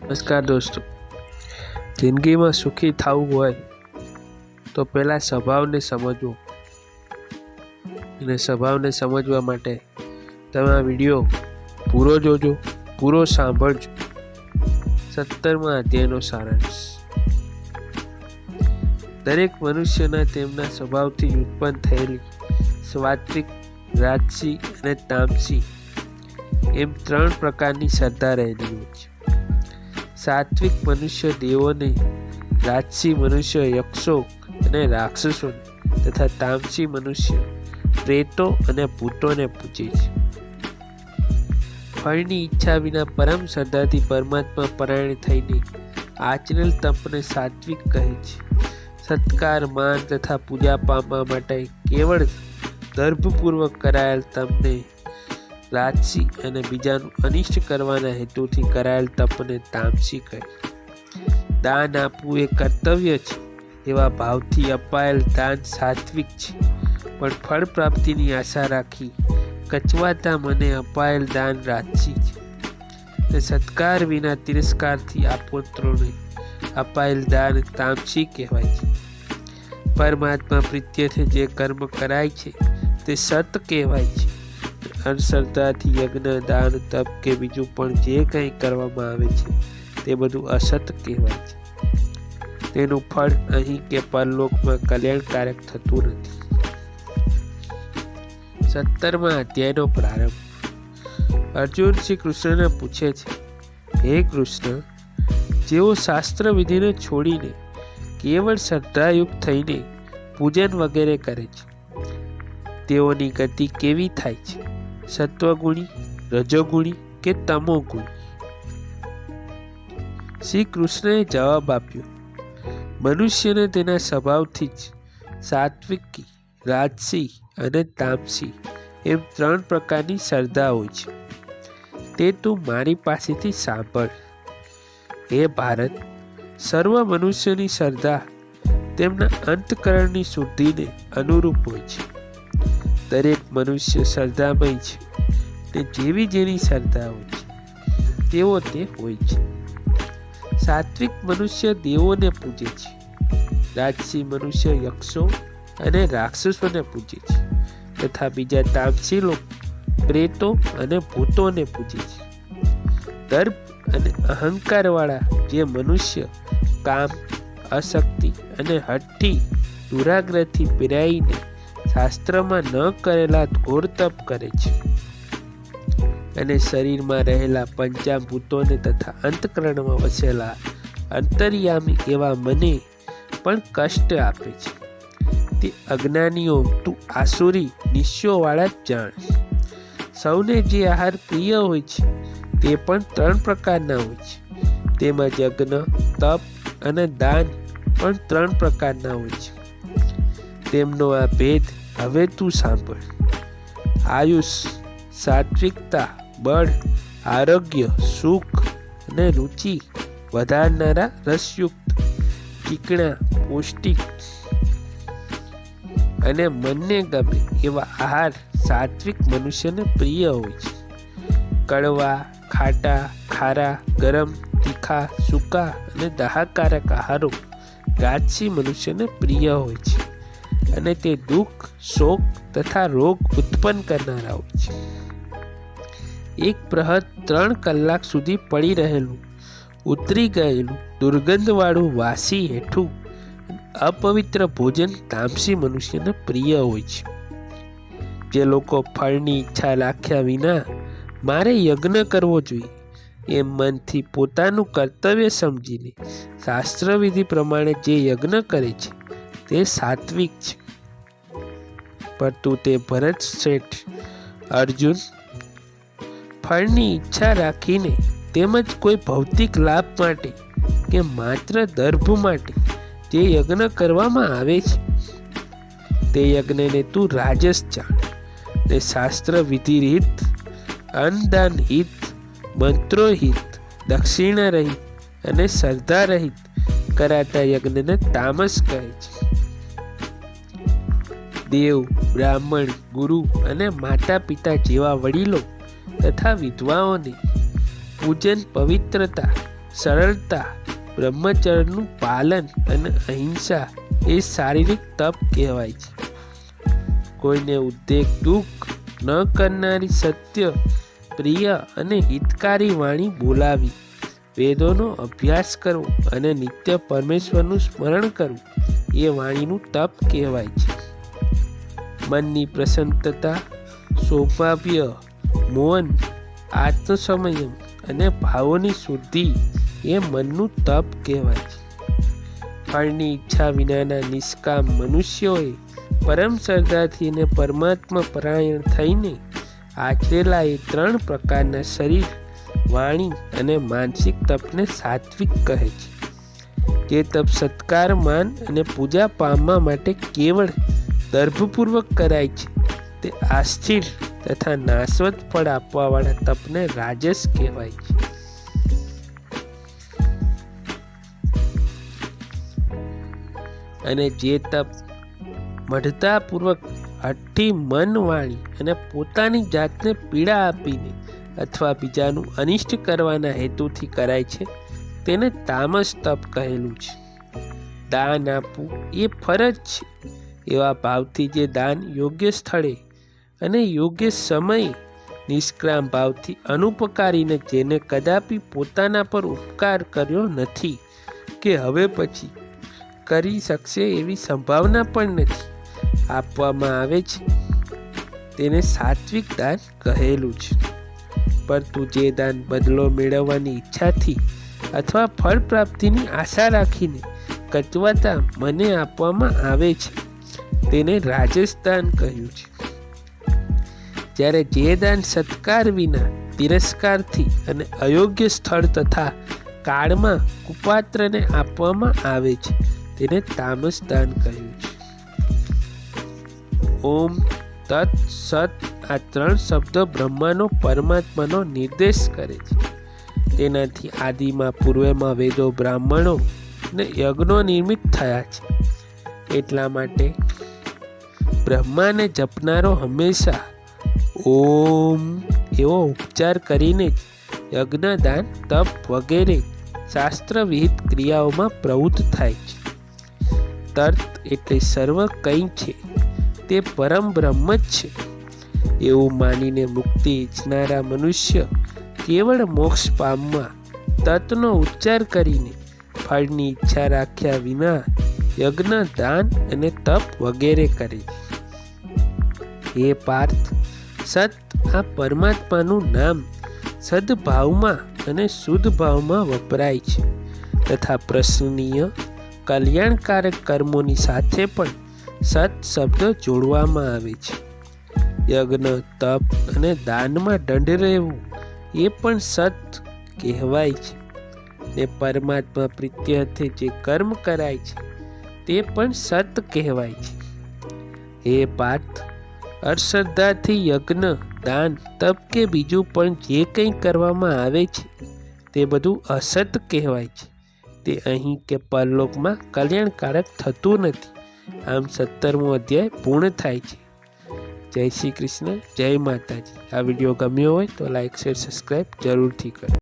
નમસ્કાર દોસ્તો, જિંદગીમાં સુખી થવું હોય તો પહેલાં સ્વભાવને સમજવો, અને સ્વભાવને સમજવા માટે તમે આ વિડીયો પૂરો જોજો, પૂરો સાંભળજો. 17મા અધ્યાયનો સારાંશ. દરેક મનુષ્યના તેમના સ્વભાવથી ઉત્પન્ન થયેલી સાત્વિક, રાજસી અને તામસી એમ 3 પ્રકારની શ્રદ્ધા રહેલી હોય છે. સાત્વિક મનુષ્ય દેવોને, રાજસી મનુષ્ય યક્ષો અને રાક્ષસોને તથા તામસી મનુષ્ય પ્રેતો અને ભૂતોને પૂજે છે. ફળની ઈચ્છા વિના પરમ શ્રદ્ધાથી પરમાત્મા પરાયણ થઈને આચરેલ તપને સાત્વિક કહે છે. સત્કાર, માન તથા પૂજા પામવા માટે કેવળ દર્ભપૂર્વક કરાયેલ તપને રાજસી અને બીજાનું અનિષ્ટ કરવાના હેતુથી કરાયેલ તપને તામસી કહે. દાન આપવું એ કર્તવ્ય છે એવા ભાવથી અપાયેલ દાન સાત્વિક છે, પણ ફળ પ્રાપ્તિની આશા રાખી કચવાતા મને અપાયેલ દાન રાજસી છે. અને સત્કાર વિના તિરસ્કારથી આપોત્રોને અપાયેલ દાન તામસી કહેવાય છે. પરમાત્મા પ્રીત્યર્થે જે કર્મ કરાય છે તે સત કહેવાય છે. અંધશ્રદ્ધાથી યજ્ઞ, દાન, તપ કે બીજું પણ જે કંઈ કરવામાં આવે છે તે બધું અસત કહેવાય છે. તેનું ફળ અહીં કે પરલોકમાં કલ્યાણકારક થતું નથી. 17મા અધ્યાયનો પ્રારંભ. અર્જુન શ્રી કૃષ્ણને પૂછે છે, હે કૃષ્ણ, જેઓ શાસ્ત્ર વિધિને છોડીને કેવળ શ્રદ્ધાયુક્ત થઈને પૂજન વગેરે કરે છે તેઓની ગતિ કેવી થાય છે? સત્વગુણી, રજોગુણી કે તમોગુણી? શ્રી કૃષ્ણએ જવાબ આપ્યો, મનુષ્યને તેના સ્વભાવથી જ સાત્વિકી, રાજસી અને તામસી એમ 3 પ્રકારની શ્રદ્ધા હોય છે. તે તું મારી પાસેથી સાંભળ. હે ભારત, સર્વ મનુષ્યની શ્રદ્ધા તેમના અંતકરણની શુદ્ધિને અનુરૂપ હોય છે. દરેક મનુષ્ય શ્રદ્ધામય છે, ને જેવી જેની શ્રદ્ધા હોય છે તેવો તે હોય છે. સાત્વિક મનુષ્ય દેવોને પૂજે છે, રાજસી મનુષ્ય યક્ષો અને રાક્ષસોને પૂજે છે, તથા બીજા તામસી લોકો પ્રેતો અને ભૂતોને પૂજે છે. દર્પ અને અહંકારવાળા જે મનુષ્ય કામ, અશક્તિ અને હઠથી દુરાગ્રહથી પીરાઈને શાસ્ત્રમાં ન કરેલા ઘોર તપ કરે છે, અને શરીરમાં રહેલા પંચાભૂતોને તથા અંતકરણમાં વસેલા અંતર્યામી એવા મને પણ કષ્ટ આપે છે, તે અજ્ઞાનીઓ તું આસુરી નિશ્ચયોવાળા જ જાણ. સૌને જે આહાર પ્રિય હોય છે તે પણ 3 પ્રકારના હોય છે. તેમાં યજ્ઞ, તપ અને દાન પણ 3 પ્રકારના હોય છે. તેમનો આ ભેદ હવે તું સાંભળ. આયુષ, સાત્વિકતા, બળ, આરોગ્ય, સુખ અને રુચિ વધારનારા રસયુક્ત, ચીકણા, પૌષ્ટિક અને મનને ગમે એવા આહાર સાત્વિક મનુષ્યને પ્રિય હોય છે. કડવા, ખાટા, ખારા, ગરમ, તીખા, સૂકા અને દાહકારક આહારો રાજસી મનુષ્યને પ્રિય હોય છે, અને તે દુઃખ, શોક તથા રોગ ઉત્પન્ન કરનારા હોય છે. એક પ્રહર 3 કલાક સુધી પડી રહેલું, ઉતરી ગયેલું, દુર્ગંધવાળું વાસી હેઠું અપવિત્ર ભોજન તામસી મનુષ્યને પ્રિય હોય છે. જે લોકો ફળની ઈચ્છા રાખ્યા વિના મારે યજ્ઞ કરવો જોઈએ એમ મનથી પોતાનું કર્તવ્ય સમજીને શાસ્ત્રવિધિ પ્રમાણે જે યજ્ઞ કરે છે તે સાત્વિક છે. પરંતુ તે ભરત શેઠ અર્જુન, ફળની ઈચ્છા રાખીને તેમજ કોઈ ભૌતિક લાભ માટે કે માત્ર દર્ભ માટે જે યજ્ઞ કરવામાં આવે છે તે યજ્ઞને તું રાજસ જાણ, ને શાસ્ત્ર વિધિ રીત, અન્નદાન હિત, મંત્રો હિત, દક્ષિણા રહિત અને શ્રદ્ધા રહિત કરાતા યજ્ઞને તામસ કહે છે. દેવ, બ્રાહ્મણ, ગુરુ અને માતા પિતા જેવા વડીલો તથા વિધવાઓને પૂજન પવિત્રતા સરળતા, બ્રહ્મચર્યનું પાલન અને અહિંસા એ શારીરિક તપ કહેવાય છે. કોઈને ઉદ્વેગ દુઃખ ન કરનારી સત્ય, પ્રિય અને હિતકારી વાણી બોલાવી, વેદોનો અભ્યાસ કરવો અને નિત્ય પરમેશ્વરનું સ્મરણ કરવું એ વાણીનું તપ કહેવાય છે. મનની પ્રસન્નતા, સૌભાગ્ય, મૌન, આત્મસંયમ અને ભાવોની શુદ્ધિ એ મનનું તપ કહેવાય છે. ફળની ઈચ્છા વિનાના નિષ્કામ મનુષ્યોએ પરમ શ્રદ્ધાથી અને પરમાત્મા પરાયણ થઈને આચરેલા એ 3 પ્રકારના શરીર, વાણી અને માનસિક તપને સાત્વિક કહે છે. જે તપ સત્કાર, માન અને પૂજા પામવા માટે કેવળ દર્ભપૂર્વક કરાય છે તે આસ્થિર તથા નાશવત ફળ આપવાવાળા તપને રાજસ કહેવાય છે. અને જે તપ મઢતાપૂર્વક હઠ્ઠી મન, વાણી અને પોતાની જાતને પીડા આપીને અથવા બીજાનું અનિષ્ટ કરવાના હેતુથી કરાય છે તેને તામસ તપ કહેલું છે. દાન આપવું એ ફરજ છે. એવા ભાવથી જે દાન યોગ્ય સ્થળે અને યોગ્ય સમયે નિષ્કામ ભાવથી અનુપકારીને જેને કદાપી પોતાના પર ઉપકાર કર્યો નથી કે હવે પછી કરી શકશે એવી સંભાવના પણ નથી આપવામાં આવે છે તેને સાત્વિક દાન કહેલું છે. પરંતુ જે દાન બદલો મેળવવાની ઈચ્છાથી અથવા ફળ પ્રાપ્તિની આશા રાખીને કચવાતા મને આપવામાં આવે છે તેને રાજસ દાન કહ્યું છે. જ્યારે જે દાન સત્કાર વિના, તિરસ્કારથી અને અયોગ્ય સ્થળ તથા કાળમાં કુપાત્રને આપવામાં આવે છે તેને તામસ દાન કહ્યું છે. ઓમ, તત્, સત આ 3 શબ્દો બ્રહ્માનો પરમાત્માનો નિર્દેશ કરે છે. તેનાથી આદિમાં પૂર્વમાં વેદો, બ્રાહ્મણો અને યજ્ઞો નિર્મિત થયા છે. એટલા માટે બ્રહ્માને જપનારો હંમેશા ઓમ એવો ઉપચાર કરીને જ યજ્ઞ, દાન, તપ વગેરે શાસ્ત્ર વિહિત ક્રિયાઓમાં પ્રવૃત્ત થાય છે. તર્ત એટલે સર્વ કંઈ છે તે પરમ બ્રહ્મ જ છે એવું માનીને મુક્તિ ઈચ્છનારા મનુષ્ય કેવળ મોક્ષ પામવા તત્નો ઉચ્ચાર કરીને ફળની ઈચ્છા રાખ્યા વિના યજ્ઞ, દાન અને તપ વગેરે કરે છે. હે પાર્થ, સત આ પરમાત્માનું નામ સદભાવમાં અને શુદ્ધ ભાવમાં વપરાય છે તથા પ્રશંસનીય, કલ્યાણકારક કર્મોની સાથે પણ સત શબ્દ જોડવામાં આવે છે. યજ્ઞ, તપ અને દાનમાં દંડ રહેવું એ પણ સત કહેવાય છે ને પરમાત્મા પ્રીત્યર્થે જે કર્મ કરાય છે તે પણ સત કહેવાય છે. હે પાર્થ, અશ્રદ્ધાથી યજ્ઞ, દાન, તપ કે બીજું પણ જે કંઈ કરવામાં આવે છે તે બધું અસત કહેવાય છે. તે અહીં કે પરલોકમાં કલ્યાણકારક થતું નથી. આમ 17મો અધ્યાય પૂર્ણ થાય છે. જય શ્રી કૃષ્ણ, જય માતાજી. આ વિડીયો ગમ્યો હોય તો લાઈક, શેર, સબસ્ક્રાઈબ જરૂરથી કરો.